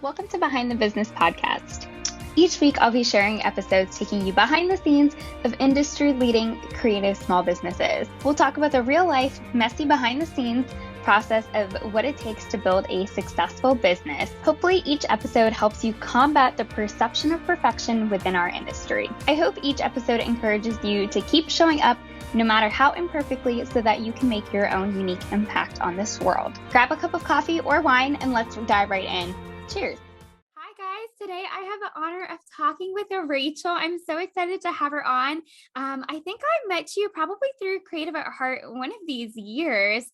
Welcome to Behind the Business podcast. Each week, I'll be sharing episodes taking you behind the scenes of industry-leading creative small businesses. We'll talk about the real-life, messy behind-the-scenes process of what it takes to build a successful business. Hopefully, each episode helps you combat the perception of perfection within our industry. I hope each episode encourages you to keep showing up no matter how imperfectly, so that you can make your own unique impact on this world. Grab a cup of coffee or wine and let's dive right in. Cheers. Hi guys, today I have the honor of talking with Rachael. I'm so excited to have her on. I think I met you probably through Creative at Heart one of these years.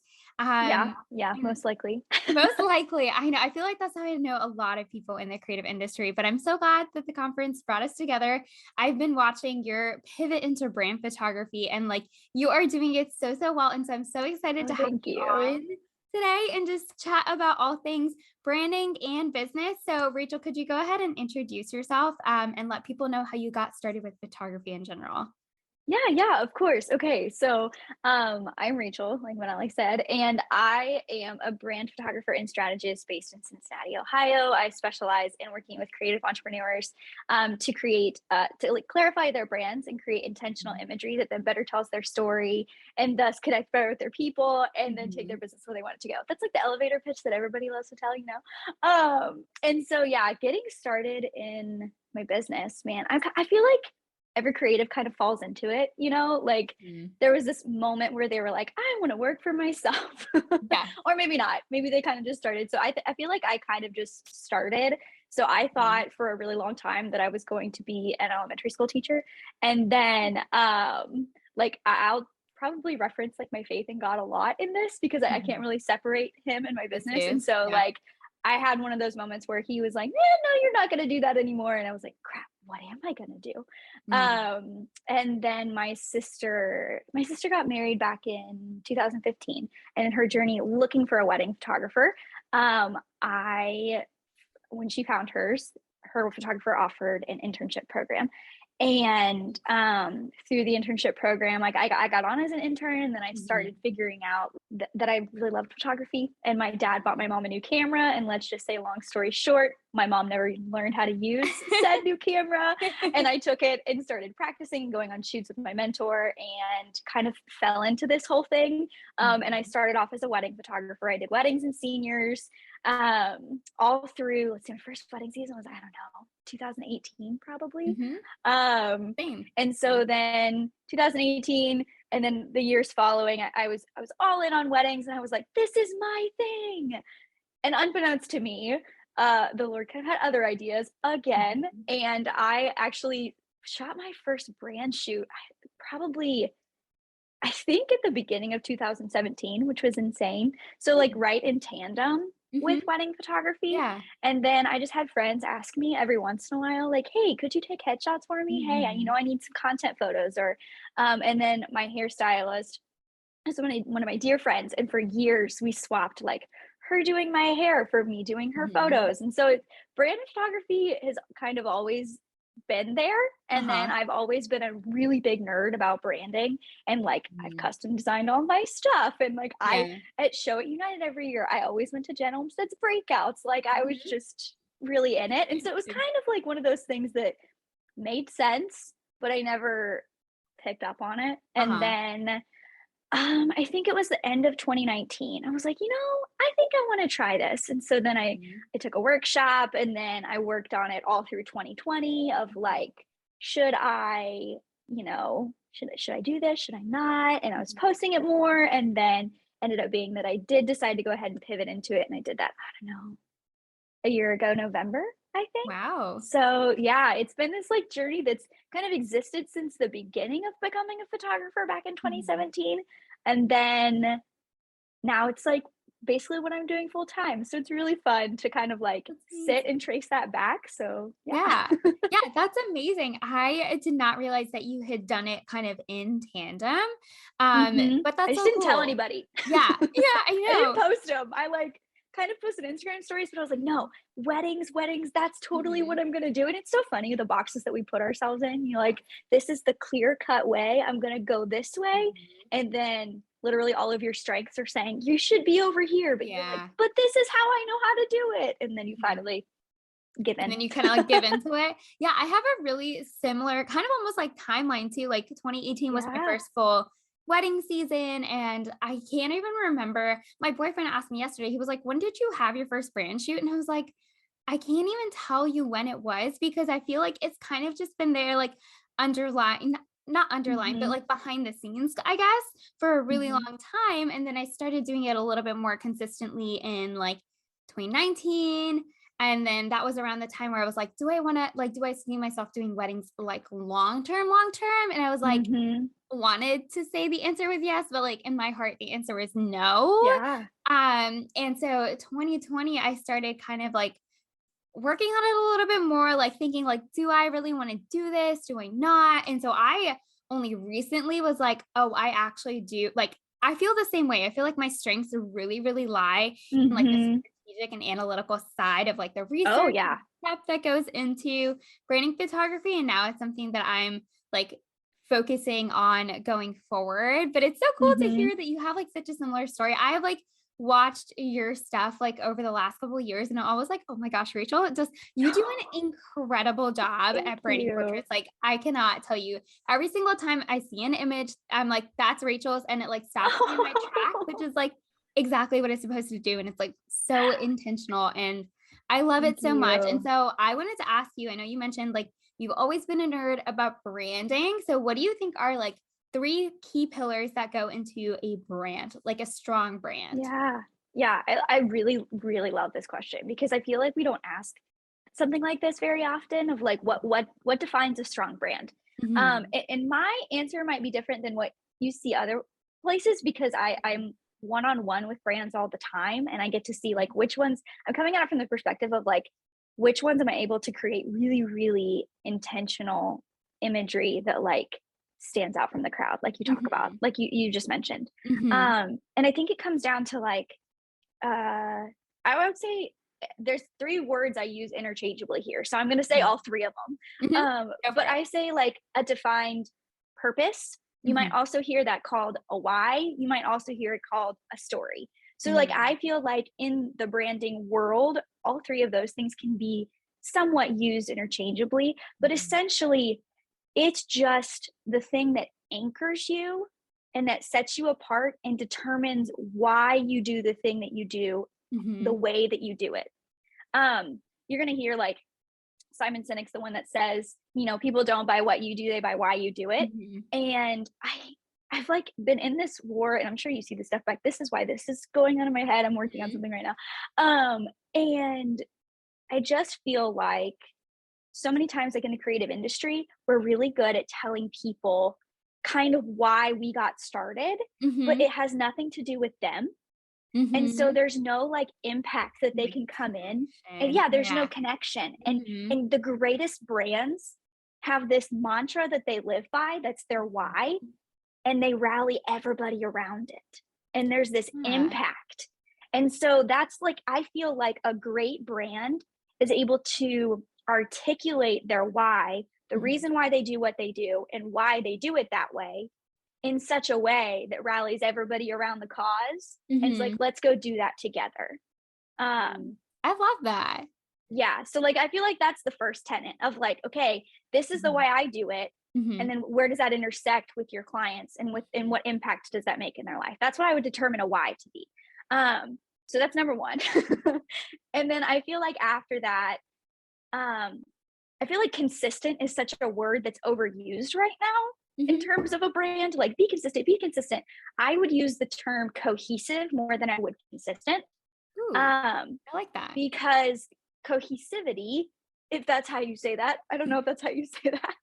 Yeah, most likely. Most likely. I know. I feel like that's how I know a lot of people in the creative industry, but I'm so glad that the conference brought us together. I've been watching your pivot into brand photography and you are doing it so well. And so I'm so excited to have you on today and just chat about all things branding and business. So Rachael, could you go ahead and introduce yourself and let people know how you got started with photography in general? Yeah, of course. Okay, so I'm Rachael, like Manali said, and I am a brand photographer and strategist based in Cincinnati, Ohio. I specialize in working with creative entrepreneurs to create, to clarify their brands and create intentional imagery that then better tells their story and thus connect better with their people and then take their business where they want it to go. That's like the elevator pitch that everybody loves to tell, And so, yeah, getting started in my business, man, I feel like every creative kind of falls into it, there was this moment where they were like, I want to work for myself. Yeah. Or maybe not, maybe they kind of just started. So I feel like I kind of just started. So I thought for a really long time that I was going to be an elementary school teacher. And then I'll probably reference like my faith in God a lot in this because I can't really separate him and my business. And so I had one of those moments where he was like, no, you're not going to do that anymore. And I was like, crap, what am I going to do? And then my sister got married back in 2015, and in her journey looking for a wedding photographer, when she found hers, her photographer offered an internship program. And through the internship program, I got on as an intern, and then I started figuring out that I really loved photography. And my dad bought my mom a new camera, and let's just say, long story short, my mom never learned how to use said new camera. And I took it and started practicing, going on shoots with my mentor, and kind of fell into this whole thing. And I started off as a wedding photographer. I did weddings and seniors all through, let's see, my first wedding season was, 2018 probably. And so then 2018, and then the years following, I was all in on weddings, and I was like, this is my thing. And unbeknownst to me, the Lord kind of had other ideas again. And I actually shot my first brand shoot I think at the beginning of 2017, which was insane. So right in tandem with wedding photography. Yeah. And then I just had friends ask me every once in a while, like, hey, could you take headshots for me? Hey, I need some content photos. Or and then my hairstylist is one of my dear friends. And for years we swapped, like her doing my hair for me doing her photos. And so brand photography has kind of always been there. And then I've always been a really big nerd about branding, and I've custom designed all my stuff, and I at Show at United every year, I always went to Jen Olmstead's breakouts. I was just really in it. And so it was kind of like one of those things that made sense, but I never picked up on it. And then I think it was the end of 2019. I was like, I think I want to try this. And so then I took a workshop, and then I worked on it all through 2020 of should I, should I do this? Should I not? And I was posting it more, and then ended up being that I did decide to go ahead and pivot into it. And I did that, a year ago, November, I think. Wow. So yeah, it's been this journey that's kind of existed since the beginning of becoming a photographer back in 2017. And then now it's basically what I'm doing full time. So it's really fun to kind of sit and trace that back. So yeah, that's amazing. I did not realize that you had done it kind of in tandem. But that's I just so didn't cool. tell anybody. Yeah, I know. I didn't post them. I kind of posted Instagram stories, but I was like, no, weddings, that's totally what I'm going to do. And it's so funny, the boxes that we put ourselves in, this is the clear cut way. I'm going to go this way. And then literally all of your strengths are saying, you should be over here. But you're like, but this is how I know how to do it. And then you finally given. And then you kind of like give into it. Yeah, I have a really similar kind of almost like timeline too. Like 2018 was my first full wedding season, and I can't even remember. My boyfriend asked me yesterday, he was like, "When did you have your first brand shoot?" And I was like, I can't even tell you when it was, because I feel like it's kind of just been there, like underlying, not underlined, but Mhm. like behind the scenes, I guess, for a really Mhm. long time. And then I started doing it a little bit more consistently in like 2019. And then that was around the time where I was like, do I want to, like, do I see myself doing weddings like long term, long term? And I was like, Mhm. wanted to say the answer was yes, but like in my heart, the answer was no. Yeah. And so 2020, I started kind of like working on it a little bit more, like thinking like, do I really want to do this? Do I not? And so I only recently was like, oh, I actually do. Like, I feel the same way. I feel like my strengths really, really lie in like the Mhm. strategic and analytical side of like the Oh, research and yeah. prep that goes into branding photography. And now it's something that I'm like focusing on going forward. But it's so cool to Mhm. hear that you have like such a similar story. I have like watched your stuff like over the last couple of years, and I was like, oh my gosh, Rachel, just you do an incredible job Thank at branding you. portraits. Like, I cannot tell you, every single time I see an image, I'm like, that's Rachel's, and it like stops me in my track, which is like exactly what it's supposed to do. And it's like so intentional, and I love Thank it so much. And you. so I wanted to ask you, I know you mentioned like you've always been a nerd about branding. So what do you think are like three key pillars that go into a brand, like a strong brand? Yeah. Yeah, I really, really love this question because I feel like we don't ask something like this very often of like what defines a strong brand. Mhm. And my answer might be different than what you see other places because I'm one-on-one with brands all the time and I get to see like which ones I'm coming at it from the perspective of like which ones am I able to create really, really intentional imagery that like stands out from the crowd, like you talk about, Mhm. like you just mentioned. Mhm. And I think it comes down to like uh, I would say there's 3 words I use interchangeably here, so I'm gonna say Okay. all 3 of them. Mhm. Go for But it. I say, like, a defined purpose. You might Mhm. also hear that called a why, you might also hear it called a story. So, like, Mm. I feel like in the branding world, all 3 of those things can be somewhat used interchangeably, but Mhm. essentially, it's just the thing that anchors you and that sets you apart and determines why you do the thing that you do the Mhm. way that you do it. You're gonna hear like Simon Sinek's the one that says, you know, people don't buy what you do, they buy why you do it. Mhm. And I've like been in this war, and I'm sure you see this stuff, like this is why this is going on in my head. I'm working on Mhm. something right now. And I just feel like so many times, like in the creative industry, we're really good at telling people kind of why we got started, but Mhm. it has nothing to do with them. And so Mhm. there's no like impact that they Like can come in. And connection. yeah, there's no Yeah. connection. Mhm. And the greatest brands have this mantra that they live by, that's their why, and they rally everybody around it. And there's this Yeah. impact. And so that's like I feel like a great brand is able to articulate their why, the Mhm. reason why they do what they do and why they do it that way in such a way that rallies everybody around the cause and it's like Mhm. let's go do that together. Mm. um I love that. yeah, so like I feel like that's the first tenet of like, okay, this is the Mhm. way I do it, and Mhm. then where does that intersect with your clients and with and what impact does that make in their life? That's what I would determine a why to be. So that's number one. And then I feel like after that, um I feel like consistent is such a word that's overused right now in Mhm. terms of a brand, like be consistent, be consistent. I would use the term cohesive more than I would consistent. Ooh, Um, I like that. because cohesivity, if that's how you say that, I don't know if that's how you say that.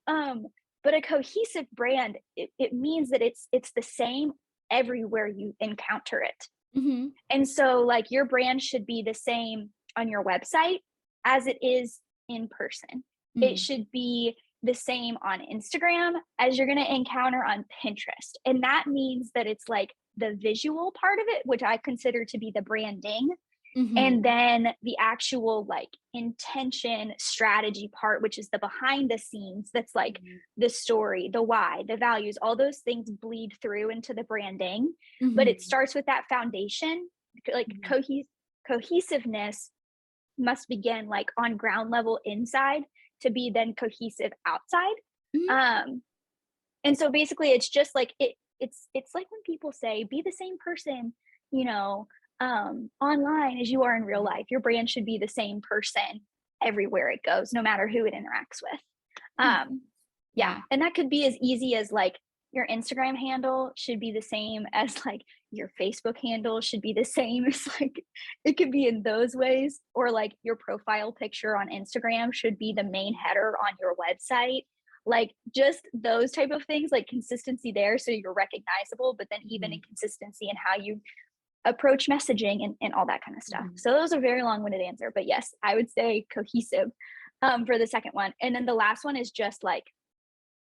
Um, but a cohesive brand, it means that it's the same everywhere you encounter it. Mhm. And so like your brand should be the same on your website as it is in person. It Mhm. should be the same on Instagram as you're going to encounter on Pinterest. And that means that it's like the visual part of it, which I consider to be the branding, and Mhm. then the actual like intention strategy part, which is the behind the scenes, that's like Mhm. the story, the why, the values, all those things bleed through into the branding. But it Mhm. starts with that foundation, like Mhm. cohesiveness must begin like on ground level inside to be then cohesive outside. Mhm. And so basically it's just like it's like when people say be the same person, you know, online as you are in real life. Your brand should be the same person everywhere it goes, no matter who it interacts with. Um, yeah, Yeah. and that could be as easy as like your Instagram handle should be the same as like your Facebook handle should be the same. It's like it could be in those ways, or like your profile picture on Instagram should be the main header on your website. Like just those type of things, like consistency there so you're recognizable, but then even Mhm. inconsistency in how you approach messaging and all that kind of stuff. Mhm. So that was a very long-winded answer, but yes, I would say cohesive for the second one. And then the last one is just like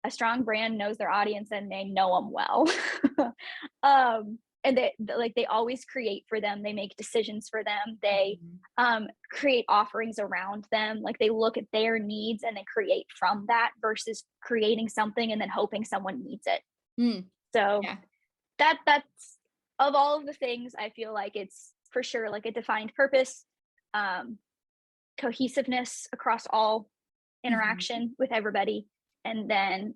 a strong brand knows their audience and they know them well. And like they always create for them. They make decisions for them. They Mhm. create offerings around them. Like they look at their needs and they create from that versus creating something and then hoping someone needs it. Mm. So Yeah. that's of all of the things, I feel like it's for sure like a defined purpose, um, cohesiveness across all Mhm. interaction with everybody, and then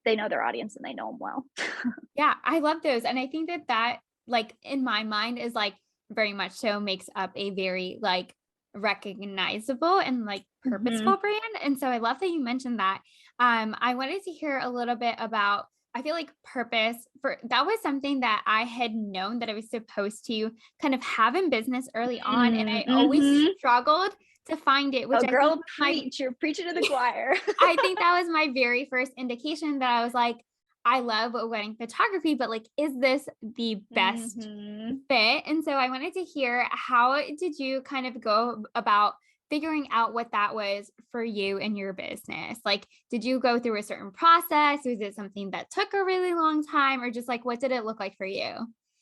they know their audience and they know them well. Yeah, I love those. And I think that like in my mind is like very much so makes up a very like recognizable and like Hmm. purposeful brand. And so I love that you mentioned that. I wanted to hear a little bit about I feel like purpose for that was something that I had known that I was supposed to kind of have in business early on. And I always Mm-hmm. struggled to find it, which Oh, I think girl, was my preach! You're preaching to the choir. I think that was my very first indication that I was like, I love wedding photography, but like, is this the best Hmm. fit? And so I wanted to hear how did you kind of go about figuring out what that was for you and your business? Like, did you go through a certain process? Was it something that took a really long time? Or just like, what did it look like for you?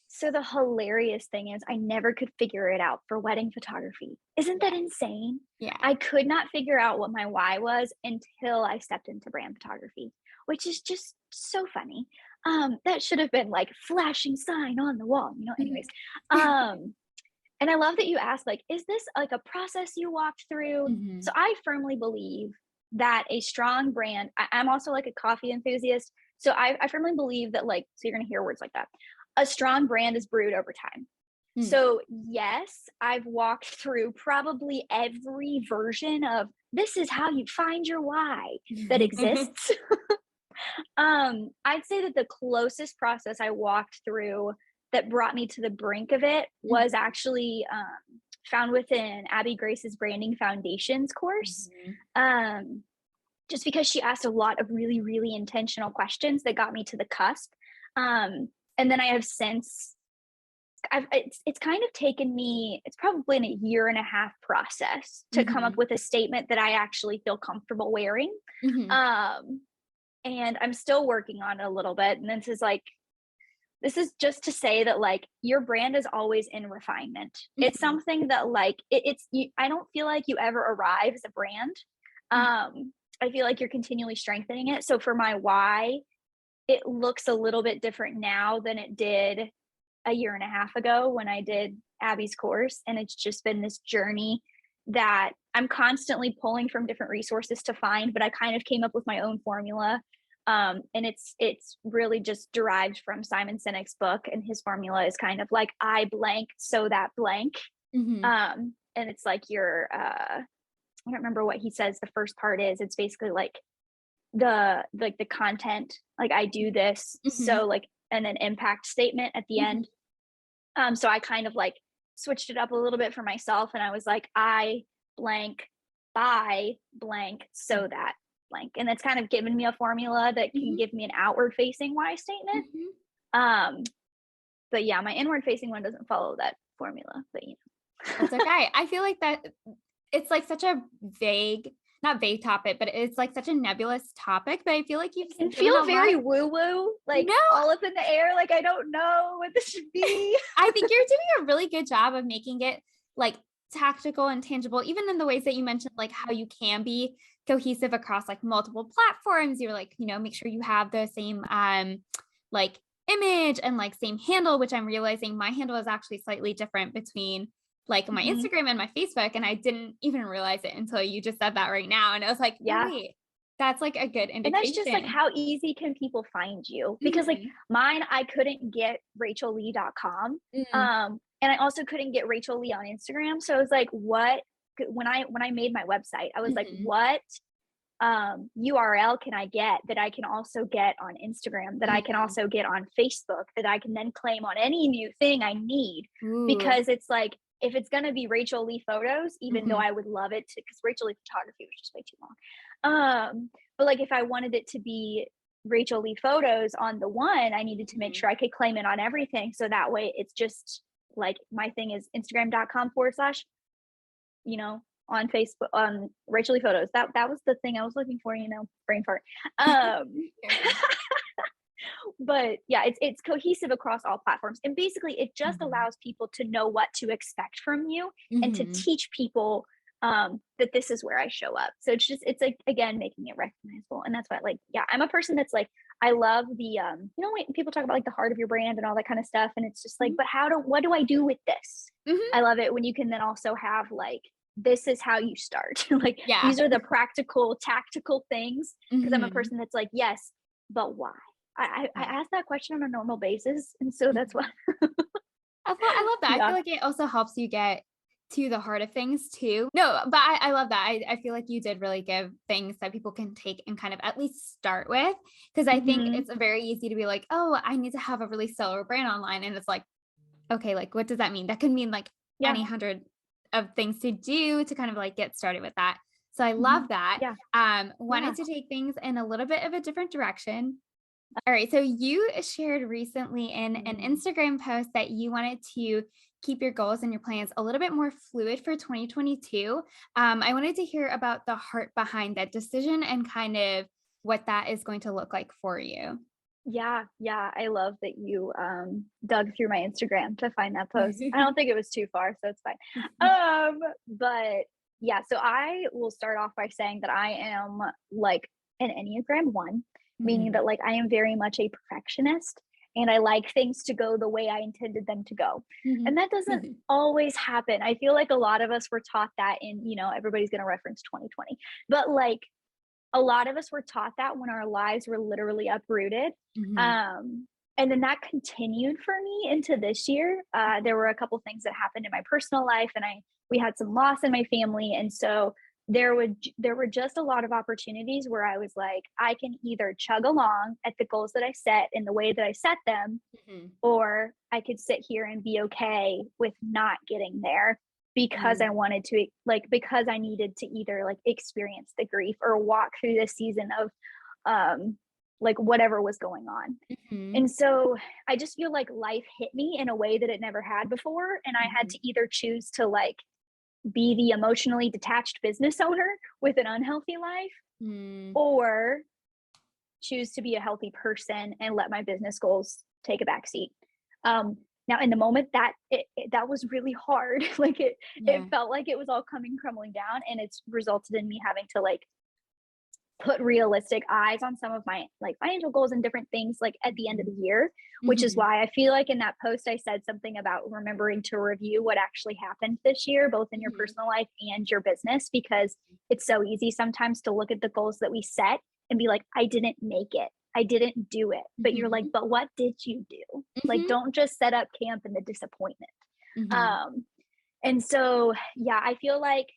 So the hilarious thing is I never could figure it out for wedding photography. Isn't that Yeah. insane? Yeah. I could not figure out what my why was until I stepped into brand photography, which is just so funny. That should have been like flashing sign on the wall, anyways. Um, and I love that you asked, like, is this like a process you walked through? So Mhm. I firmly believe that a strong brand, I'm also like a coffee enthusiast. So I firmly believe that, like, so you're going to hear words like that. A strong brand is brewed over time. Mm. So, yes, I've walked through probably every version of this is how you find your why that exists. I'd say that the closest process I walked through that brought me to the brink of it was actually found within Abby Grace's Branding Foundations course. Mhm. Um, just because she asked a lot of really, really intentional questions that got me to the cusp. And then I have since it's kind of taken me, it's probably been a year and a half process to come up Mhm. with a statement that I actually feel comfortable wearing. Mhm. Um, and I'm still working on it a little bit. And this is just to say that like your brand is always in refinement. It's Mhm. something that like I don't feel like you ever arrive as a brand. Mhm. I feel like you're continually strengthening it. So for my why, it looks a little bit different now than it did a year and a half ago when I did Abby's course. And it's just been this journey that I'm constantly pulling from different resources to find, but I kind of came up with my own formula. And it's really just derived from Simon Sinek's book, and his formula is kind of like I blank so that blank. Mhm. And it's like I don't remember what he says the first part is. It's basically like the content, like I do this, Mhm. so like, and then impact statement at the Mhm. end. So I kind of like switched it up a little bit for myself, and I was like, I blank by blank so that blank. And it's kind of given me a formula that can Mhm. give me an outward facing why statement. Mhm. Um, but yeah, my inward facing one doesn't follow that formula, but That's okay. I feel like that it's like such a vague, not vague topic, but it's like such a nebulous topic. But I feel like it you've can given feel a lot. very woo woo, like No, all up in the air. Like I don't know what this should be. I think you're doing a really good job of making it like tactical and tangible, even in the ways that you mentioned, like how you can be cohesive across like multiple platforms. You're like, make sure you have the same like image and like same handle, which I'm realizing my handle is actually slightly different between like my Instagram and my Facebook, and I didn't even realize it until you just said that right now. And I was like, oh, Yeah. wait, that's like a good And that's just like, indication. how easy can people find you? Because like mine, I couldn't get rachellee.com. And I also couldn't get Rachel Lee on Instagram. So I was like, what, when I made my website, I was like, what URL can I get that I can also get on Instagram, that I can also get on Facebook, that I can then claim on any new thing I need? Because it's like, if it's going to be Rachael Lee photos, even though I would love it to, because Rachael Lee photography was just way too long. But like, if I wanted it to be Rachael Lee photos on the one, I needed to make sure I could claim it on everything. So that way it's just like, my thing is Instagram.com / you know, on Facebook, on Rachael Lee photos. That was the thing I was looking for, you know, brain fart. But yeah, it's cohesive across all platforms. And basically it just allows people to know what to expect from you and to teach people that this is where I show up. So it's like, again, making it recognizable. And that's why, like, yeah, I'm a person that's like, I love the, you know, when people talk about like the heart of your brand and all that kind of stuff. And it's just like, but what do I do with this? I love it when you can then also have like, this is how you start. Like, these are the practical, tactical things. Cause I'm a person that's like, yes, but why? I ask that question on a normal basis. And so that's why. I love that. I feel like it also helps you get to the heart of things too. No, but I love that. I feel like you did really give things that people can take and kind of at least start with. Cause I think it's very easy to be like, oh, I need to have a really stellar brand online. And it's like, okay, like, what does that mean? That could mean like any 100 of things to do to kind of like get started with that. So I love that. Wanted to take things in a little bit of a different direction. All right. So you shared recently in an Instagram post that you wanted to keep your goals and your plans a little bit more fluid for 2022. I wanted to hear about the heart behind that decision and kind of what that is going to look like for you. Yeah. I love that you dug through my Instagram to find that post. I don't think it was too far, so it's fine. But yeah, so I will start off by saying that I am like an Enneagram 1, meaning that like I am very much a perfectionist and I like things to go the way I intended them to go. And that doesn't always happen. I feel like a lot of us were taught that in, you know, everybody's going to reference 2020, but like a lot of us were taught that when our lives were literally uprooted. And then that continued for me into this year. There were a couple things that happened in my personal life and we had some loss in my family. And so there were just a lot of opportunities where I was like, I can either chug along at the goals that I set in the way that I set them, or I could sit here and be okay with not getting there because I wanted to, like, because I needed to either like experience the grief or walk through this season of like whatever was going on. And so I just feel like life hit me in a way that it never had before. And I had to either choose to like be the emotionally detached business owner with an unhealthy life, or choose to be a healthy person and let my business goals take a backseat. Now in the moment that that was really hard. Like it felt like it was all crumbling down, and it's resulted in me having to like put realistic eyes on some of my like financial goals and different things like at the end of the year, which is why I feel like in that post I said something about remembering to review what actually happened this year, both in your personal life and your business, because it's so easy sometimes to look at the goals that we set and be like, I didn't make it, I didn't do it. But you're like, but what did you do? Like, don't just set up camp in the disappointment. And so, yeah, I feel like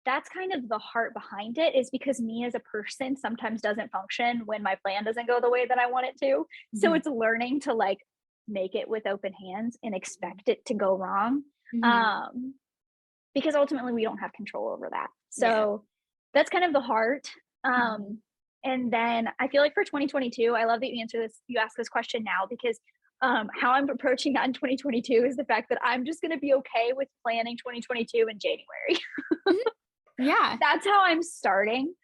that's kind of the heart behind it, is because me as a person sometimes doesn't function when my plan doesn't go the way that I want it to. So it's learning to like make it with open hands and expect it to go wrong. Because ultimately we don't have control over that. So that's kind of the heart. And then I feel like for 2022, I love that you ask this question now, because how I'm approaching that in 2022 is the fact that I'm just going to be okay with planning 2022 in January. That's how I'm starting.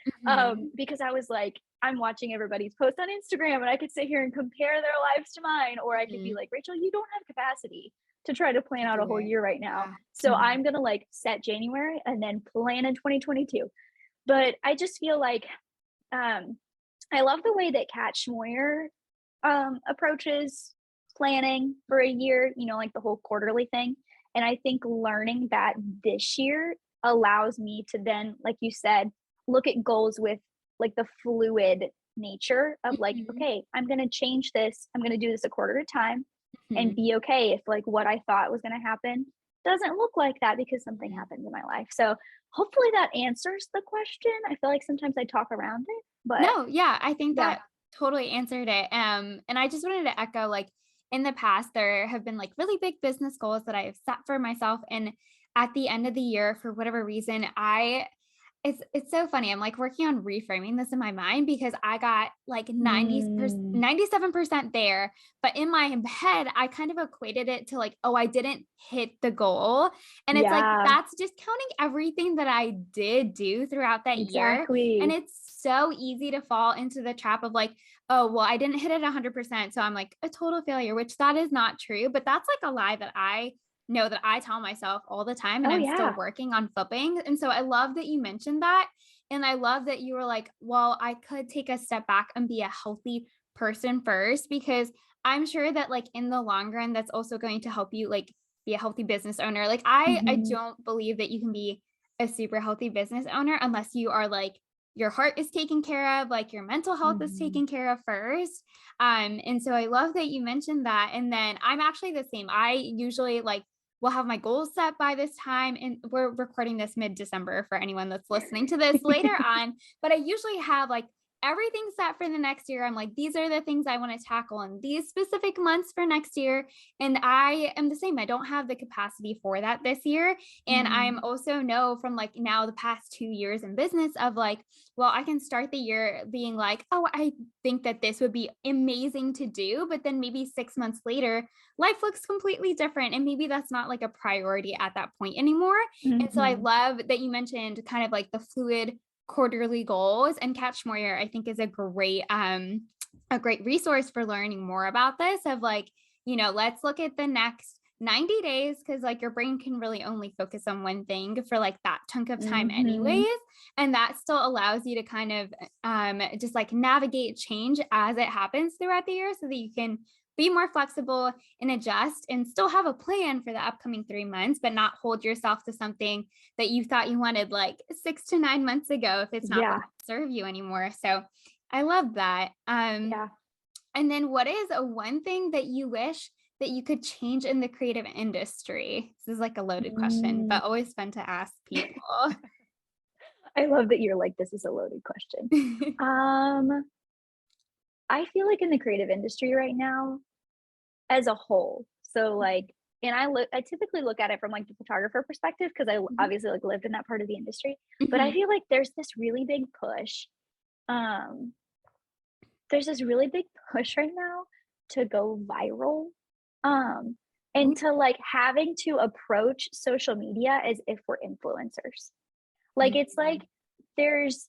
Because I was like, I'm watching everybody's post on Instagram and I could sit here and compare their lives to mine, or I could be like, Rachael, you don't have capacity to try to plan out a whole year right now. So I'm going to like set January and then plan in 2022. But I just feel like, I love the way that Kat Schmoyer approaches planning for a year, you know, like the whole quarterly thing. And I think learning that this year allows me to then, like you said, look at goals with like the fluid nature of like, Mhm. okay, I'm going to change this. I'm going to do this a quarter at a time and Mhm. be okay if like what I thought was going to happen doesn't look like that because something Mhm. happened in my life. So hopefully that answers the question. I feel like sometimes I talk around it, but No, yeah, I think yeah. that totally answered it. And I just wanted to echo, like, in the past, there have been like really big business goals that I have set for myself. And at the end of the year, for whatever reason, it's so funny. I'm like working on reframing this in my mind because I got like 90%, Mm, 97% there. But in my head, I kind of equated it to like, oh, I didn't hit the goal. And it's like, yeah, that's discounting everything that I did do throughout that year. And exactly. it's so easy to fall into the trap of like, oh, well, I didn't hit it 100%. So I'm like a total failure, which that is not true. But that's like a lie that I know that I tell myself all the time, and Oh I'm still yeah. working on flipping. And so I love that you mentioned that. And I love that you were like, well, I could take a step back and be a healthy person first, because I'm sure that like in the long run, that's also going to help you like be a healthy business owner. Like I Mhm, don't believe that you can be a super healthy business owner unless you are like your heart is taken care of, like your mental health is mhm, taken care of first. And so I love that you mentioned that. And then I'm actually the same. I usually like will have my goals set by this time. And we're recording this mid-December for anyone that's listening to this later on. But I usually have like everything set for the next year. I'm like, these are the things I want to tackle in these specific months for next year. And I am the same. I don't have the capacity for that this year. And I'm mhm, also know from like now the past 2 years in business of like, well, I can start the year being like, oh, I think that this would be amazing to do. But then maybe 6 months later, life looks completely different. And maybe that's not like a priority at that point anymore. And so I mhm. love that you mentioned kind of like the fluid quarterly goals, and Catch Moyer, I think, is a great resource for learning more about this of like, let's look at the next 90 days, because like your brain can really only focus on one thing for like that chunk of time Mhm. anyways. And that still allows you to kind of just like navigate change as it happens throughout the year so that you can be more flexible and adjust and still have a plan for the upcoming 3 months, but not hold yourself to something that you thought you wanted like 6 to 9 months ago if it's not going Yeah, to serve you anymore. So I love that. yeah. And then what is a one thing that you wish that you could change in the creative industry? This is like a loaded question, Mm. but always fun to ask people. I love that you're like, "This is a loaded question." Um, I feel like in the creative industry right now, as a whole, so, like and I typically look at it from, like, the photographer perspective because Mhm. obviously, like, lived in that part of the industry, but I Mhm. feel like um, there's this really big push right now to go viral, um, and to, like, having to approach social media as if we're influencers. Like, it's like Mhm. there's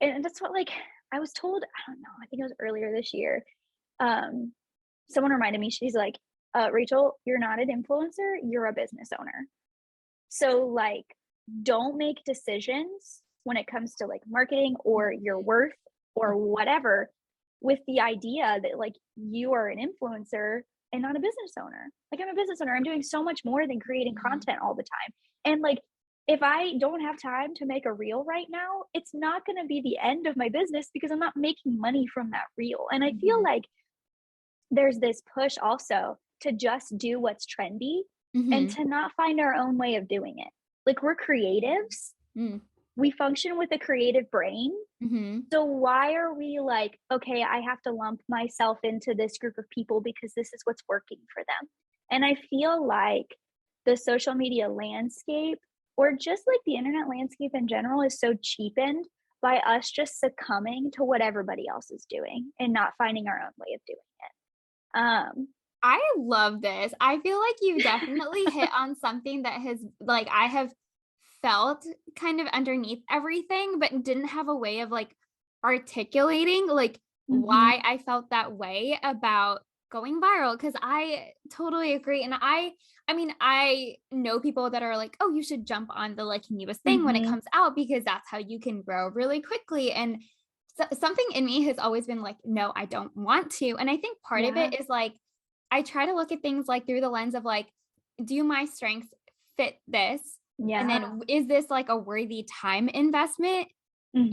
and that's what, like, I was told I don't know, I think it was earlier this year, um, someone reminded me, she's like, Rachel, you're not an influencer, you're a business owner. So, like, don't make decisions when it comes to like marketing or your worth or whatever with the idea that like you are an influencer and not a business owner. Like, I'm a business owner, I'm doing so much more than creating Mhm. content all the time. And like, if I don't have time to make a reel right now, it's not going to be the end of my business because I'm not making money from that reel. And I feel Mhm. like there's this push also to just do what's trendy and Mhm. to not find our own way of doing it. Like, we're creatives, Mhm. we function with a creative brain. Mhm. So why are we like, okay, I have to lump myself into this group of people because this is what's working for them? And I feel like the social media landscape or just like the internet landscape in general is so cheapened by us just succumbing to what everybody else is doing and not finding our own way of doing it. I love this. I feel like you definitely hit on something that has like I have felt kind of underneath everything, but didn't have a way of like articulating like Mhm. why I felt that way about going viral. Cause I totally agree. And I mean, I know people that are like, oh, you should jump on the like newest thing when it Mhm. comes out because that's how you can grow really quickly. And something in me has always been like, no, I don't want to. And I think part of Yeah. it is like, I try to look at things like through the lens of like, do my strengths fit this? And Yeah. then is this like a worthy time investment?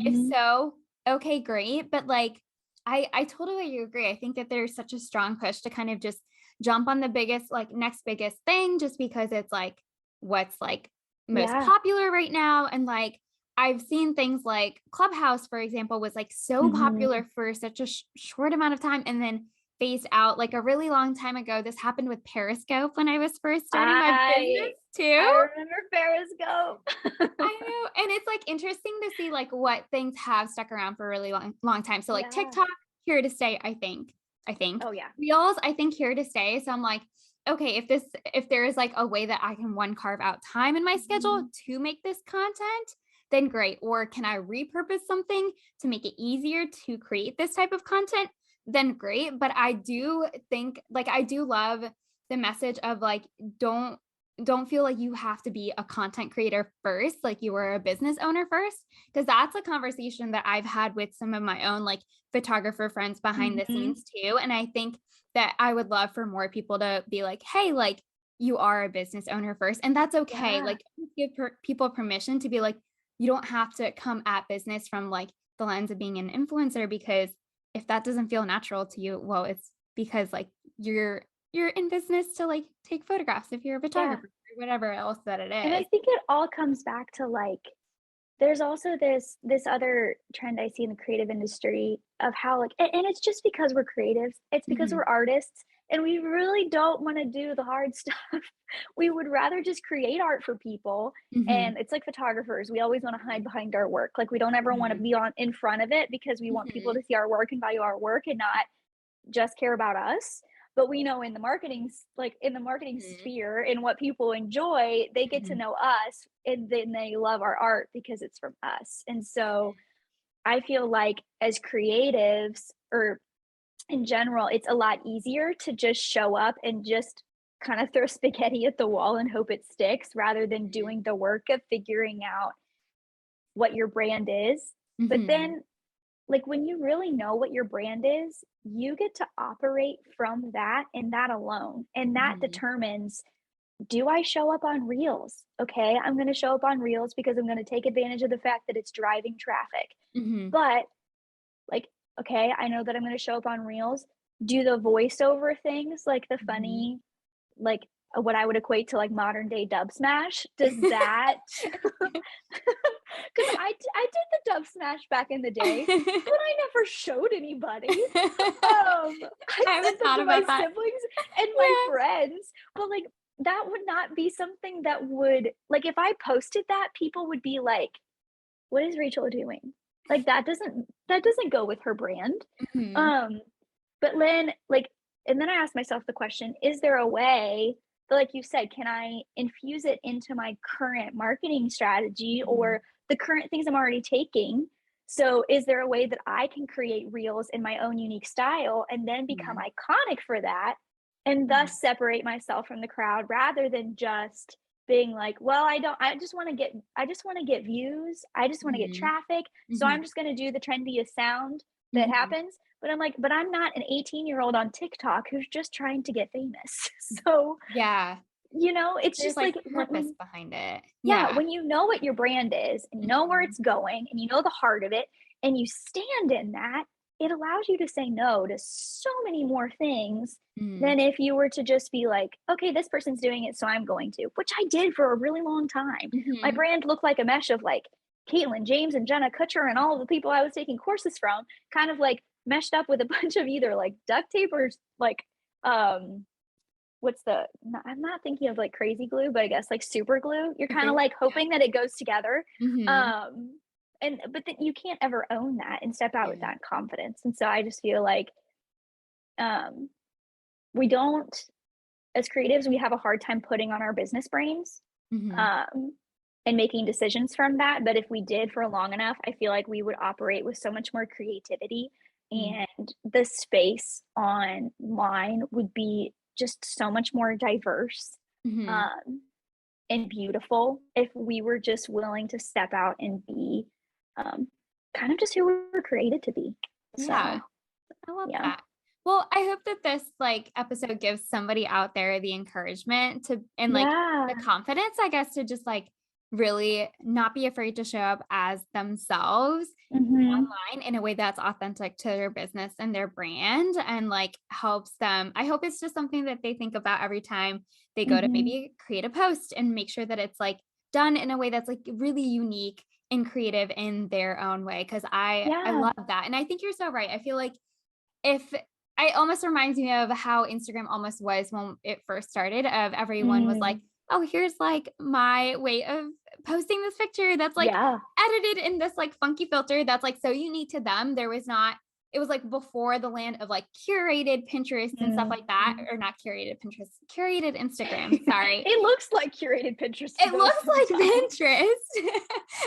If Mhm. so, okay, great. But like, I totally agree. I think that there's such a strong push to kind of just jump on the biggest, like next biggest thing, just because it's like what's like most Yeah. popular right now. And like, I've seen things like Clubhouse, for example, was like so Mhm. popular for such a short amount of time and then phased out like a really long time ago. This happened with Periscope when I was first starting my I business too. I remember Periscope. I know, and it's, like, interesting to see, like, what things have stuck around for a really long time. So, like, Yeah. TikTok, here to stay, I think. Oh, yeah. Reels, I think here to stay. So I'm like, okay, if there is, like, a way that I can, one, carve out time in my schedule Mhm. to make this content, then great. Or can I repurpose something to make it easier to create this type of content? Then great. But I do think, like, I do love the message of, like, don't feel like you have to be a content creator first, like you were a business owner first, because that's a conversation that I've had with some of my own like photographer friends behind the Mhm. scenes too. And I think that I would love for more people to be like, hey, like you are a business owner first, and that's okay. Yeah. Like give people permission to be like, you don't have to come at business from like the lens of being an influencer, because if that doesn't feel natural to you, well, it's because like you're in business to like take photographs if you're a Yeah. photographer or whatever else that it And I is. think it all comes back to, like, there's also this other trend I see in the creative industry of how, like, and it's just because we're creatives, it's because Mhm, we're artists, and we really don't wanna do the hard stuff. We would rather just create art for people, mhm, and it's like photographers, we always wanna hide behind our work, like, we don't ever wanna mhm, be on in front of it because we want people mhm, to see our work and value our work and not just care about us. But we know in the marketing like in the marketing mhm, sphere and what people enjoy, they get to mhm, know us and then they love our art because it's from us. And so I feel like as creatives or in general, it's a lot easier to just show up and just kind of throw spaghetti at the wall and hope it sticks rather than mhm, doing the work of figuring out what your brand is. But mhm, then, like, when you really know what your brand is, you get to operate from that and that alone. And that mhm, determines, do I show up on Reels? Okay, I'm going to show up on Reels because I'm going to take advantage of the fact that it's driving traffic. mhm, But, like, okay, I know that I'm going to show up on Reels. Do the voiceover things, like the mhm. funny, like what I would equate to like modern day dub smash. Does that because I did the dub smash back in the day, but I never showed anybody. I I sent haven't them thought to my about that. siblings and my Yeah. friends, but, like, that would not be something that would like, if I posted that, people would be like, "What is Rachel doing?" Like, that doesn't go with her brand. Mhm, Um, but then, like and then I asked myself the question, is there a way that, like you said, can I infuse it into my current marketing strategy mhm, or the current things I'm already taking? So, is there a way that I can create reels in my own unique style and then become mhm, iconic for that and mhm, thus separate myself from the crowd rather than just being like, well, I just want to get views. I just want to get mhm, traffic. So I'm mhm. just going to do the trendiest sound that Mhm. happens. But I'm like, but I'm not an 18-year-old on TikTok who's just trying to get famous. So, Yeah, it's there's, just like, like purpose behind it. yeah, Yeah. when you know what your brand is and you know where Mhm, it's going and you know the heart of it and you stand in that, it allows you to say no to so many more things mhm, than if you were to just be like, okay, this person's doing it, so I'm going to, which I did for a really long time. My mhm, brand looked like a mesh of like Caitlin James and Jenna Kutcher and all of the people I was taking courses from, kind of like meshed up with a bunch of either like duct tape or like um what's the I'm not thinking of like crazy glue, but I guess like super glue. You're kind super of like yeah. hoping that it goes together. Mhm. Um and but then you can't ever own that and step out with Yeah. that confidence. And so I just feel like um we don't as creatives, we have a hard time putting on our business brains. Mhm. Um and making decisions from that. But if we did for long enough, I feel like we would operate with so much more creativity Mm. and the space online would be just so much more diverse Mhm. um, and beautiful if we were just willing to step out and be um, kind of just who we were created to be. Yeah, So, I love yeah. that. Well, I hope that this like episode gives somebody out there the encouragement to and like the Yeah. confidence, I guess, to just like really not be afraid to show up as themselves Mhm. online in a way that's authentic to their business and their brand and like helps them. I hope it's just something that they think about every time they go to Mhm. maybe create a post and make sure that it's like done in a way that's like really unique and creative in their own way. Cause I Yeah. love that. And I think you're so right. I feel like if it almost reminds me of how Instagram almost was when it first started of everyone was like, Mm. "Oh, here's like my way of posting this picture that's like Yeah. edited in this like funky filter that's like so unique to them." There was not it was like before the land of like curated Pinterest and stuff like that Mhm. or not curated Pinterest, curated Instagram, sorry. It looks like curated Pinterest to It those looks sometimes. like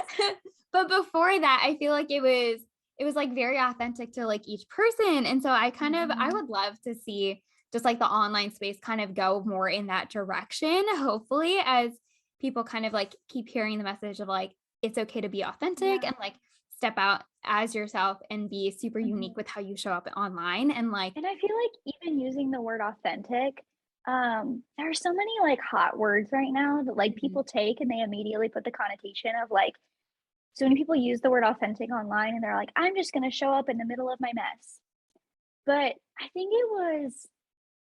Pinterest. But before that, I feel like it was like very authentic to like each person. And so I Mhm. would love to see just like the online space kind of go more in that direction, hopefully, as people kind of like keep hearing the message of like it's okay to be authentic Yeah. and like step out as yourself and be super Mhm. unique with how you show up online and like And I feel like even using the word authentic, there are so many like hot words right now that like mhm, people take and they immediately put the connotation of like, so many people use the word authentic online and they're like, I'm just going to show up in the middle of my mess. But I think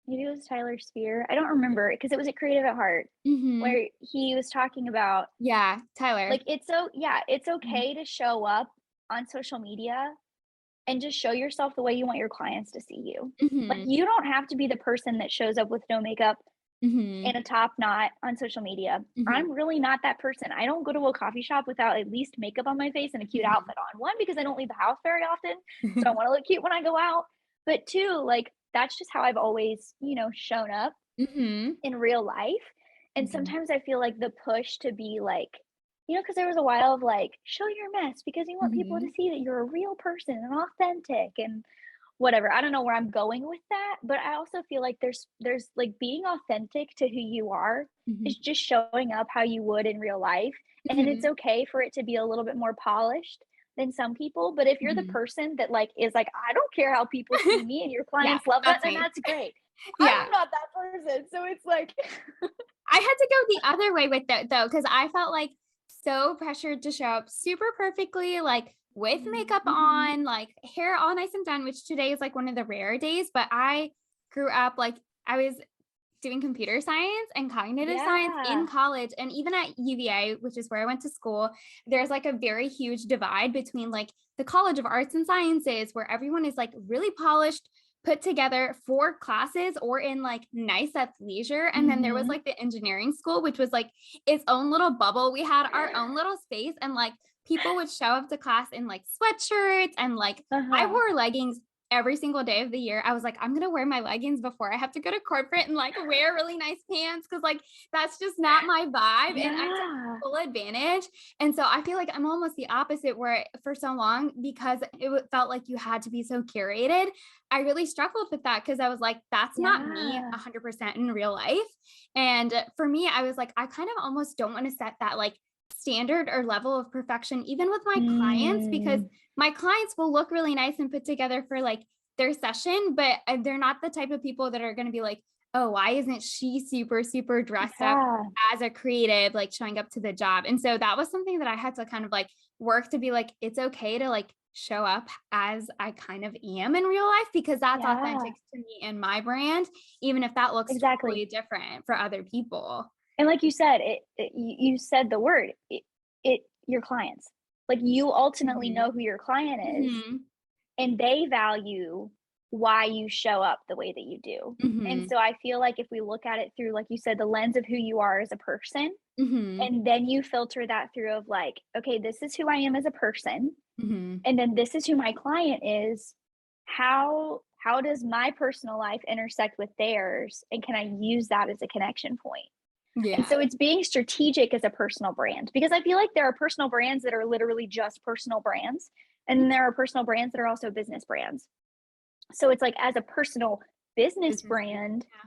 maybe it was Tyler Spear. I don't remember because it was at Creative at Heart mhm. where he was talking about Yeah, Tyler. like, it's Mhm, okay to show up on social media and just show yourself the way you want your clients to see you. Like, mhm, you don't have to be the person that shows up with no makeup mhm, and a top knot on social media. mhm, I'm really not that person. I don't go to a coffee shop without at least makeup on my face and a cute mhm. outfit on. One, because I don't leave the house very often, so I wanna look cute when I go out. But two, like, that's just how I've always, shown up Mhm, in real life. And mhm, sometimes I feel like the push to be like, because there was a while of like, show your mess because you want people to mhm. see that you're a real person and authentic and whatever. I don't know where I'm going with that, but I also feel like there's like being authentic to who you are Mhm, is just showing up how you would in real life. And it's mhm, okay for it to be a little bit more polished than some people. But if you're the mhm. person that like is like, I don't care how people see me and your Yeah, clients love that, that's then me. that's great. I'm Yeah. not that person. So it's like I had to go the other way with that though, because I felt like so pressured to show up super perfectly, like with makeup Mhm. on, like hair all nice and done, which today is like one of the rare days. But I grew up like I was doing computer science and cognitive science in Yeah. college. And even at UVA, which is where I went to school, there's like a very huge divide between like the College of Arts and Sciences, where everyone is like really polished, put together for classes or in like nice athleisure. And then there was Mhm. like the engineering school, which was like its own little bubble. We had our own little space and like people would show up to class in like sweatshirts and like I Uh-huh. wore leggings every single day of the year. I was like, I'm gonna wear my leggings before I have to go to corporate and like wear really nice pants because like that's just not my vibe. And I took Yeah. full advantage. And so I feel like I'm almost the opposite, where for so long, because felt like you had to be so curated, I really struggled with that because I was like, that's not me Yeah. 100% in real life. And for me, I was like, I kind of almost don't want to set that like standard or level of perfection, even with my clients, because Mm. my clients will look really nice and put together for like their session, but they're not the type of people that are going to be like, oh, why isn't she super, super dressed up Yeah. as a creative, like showing up to the job? And so that was something that I had to kind of like work to be like, it's okay to like show up as I kind of am in real life because that's Yeah. authentic to me and my brand, even if that looks Exactly. totally different for other people. And like you said, you said the word, your clients. Like, you ultimately Mhm. know who your client is, Mhm. and they value why you show up the way that you do. And Mhm. so I feel like if we look at it through, like you said, the lens of who you are as a person, Mhm. and then you filter that through of like, okay, this is who I am as a person, Mhm. and then this is who my client is. How does my personal life intersect with theirs, and can I use that as a connection point? And Yeah. so it's being strategic as a personal brand, because I feel like there are personal brands that are literally just personal brands, and there are personal brands that are also business brands. So it's like, as a personal business Business brand. brand, Yeah.